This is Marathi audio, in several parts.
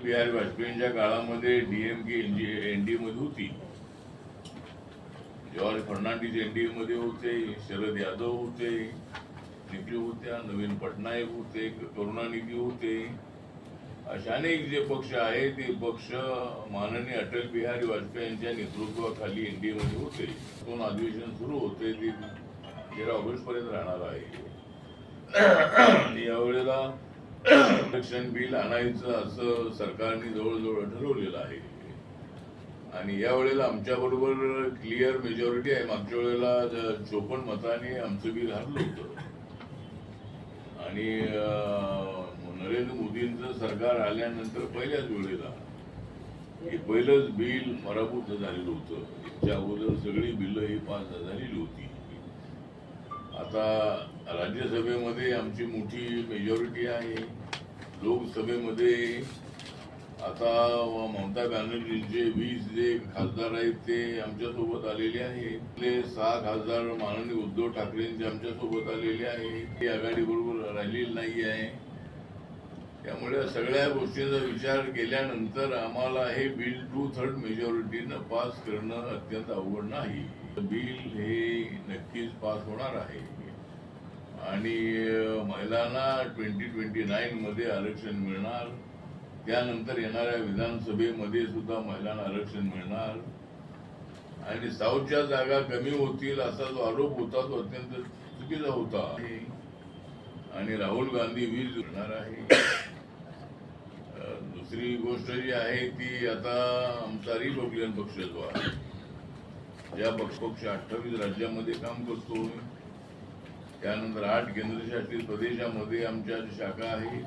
बिहारी वाजपेयींच्या काळामध्ये डीएमके एनडीए मध्ये होती, जॉर्ज फर्नांडिस एनडीए मध्ये होते, शरद यादव होते, निखिल होत्या, नवीन पटनायक होते, करुणानिधी होते, अशा अनेक जे पक्ष आहेत ते पक्ष माननीय अटल बिहारी वाजपेयींच्या नेतृत्वाखाली एनडीए मध्ये होते. दोन अधिवेशन सुरू होते, ते 13 ऑगस्ट पर्यंत राहणार आहे. यावेळेला आरक्षण बिल आणायचं असं सरकारने जवळजवळ ठरवलेलं आहे आणि यावेळेला आमच्या बरोबर क्लिअर मेजॉरिटी आहे. मागच्या वेळेला 54 मतांनी आमचं बिल हरलं होतं आणि नरेंद्र मोदींचं सरकार आल्यानंतर पहिल्याच वेळेला हे पहिलंच बिल पराभूत झालेलं होतं. याच्या अगोदर सगळी बिलं ही पास झालेली होती. आता राज्यसभेमध्ये आमची मोठी मेजॉरिटी आहे. लोकसभेमध्ये आता ममता बॅनर्जींचे 20 जे खासदार आहेत ते आमच्या सोबत आलेले आहेत. ते 6 खासदार माननीय उद्धव ठाकरेंचे आमच्या सोबत आलेले आहेत. ती आघाडी बरोबर राहिलेली नाही आहे. त्यामुळे सगळ्या गोष्टींचा विचार केल्यानंतर आम्हाला हे बिल 2/3 मेजॉरिटीनं पास करणं अत्यंत अवघड नाही. बिल हे नक्कीच पास होणार आहे आणि महिलांना 2029 मध्ये आरक्षण मिळणार. त्यानंतर येणाऱ्या विधानसभेमध्ये सुद्धा महिलांना आरक्षण मिळणार आणि साऊथच्या जागा कमी होतील असा जो आरोप होता तो अत्यंत चुकीचा होता आणि राहुल गांधी 20 होणार आहे. दुसरी गोष्ट जी आहे ती आता आमचा रिपब्लिकन पक्ष जो आहे, ज्या पक्ष 28 राज्यामध्ये काम करतो, त्यानंतर 8 केंद्रशासित प्रदेशामध्ये आमच्या शाखा आहेत.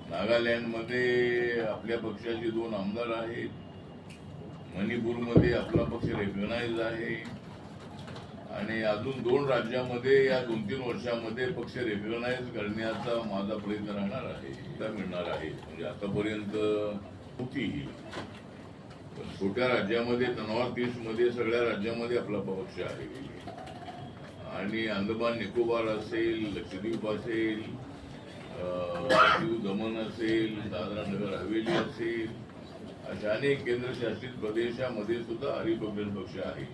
नागालँडमध्ये आपल्या पक्षाचे 2 आमदार आहेत. मणिपूरमध्ये आपला पक्ष रेकग्नाइज आहे आणि अजून 2 राज्यामध्ये या 2-3 वर्षामध्ये पक्ष रेकग्नाइज करण्याचा माझा प्रयत्न राहणार आहे, मिळणार आहे. म्हणजे आतापर्यंत होती, पण छोट्या राज्यामध्ये नॉर्थ ईस्ट मध्ये सगळ्या राज्यामध्ये आपला पक्ष आहे आणि अंदमान निकोबार असेल, लक्षद्वीप असेल, दीव दमन असेल, दादरा नगर हवेली असेल, अशा अनेक केंद्रशासित प्रदेशामध्ये सुद्धा रिपब्लिकन पक्ष आहे.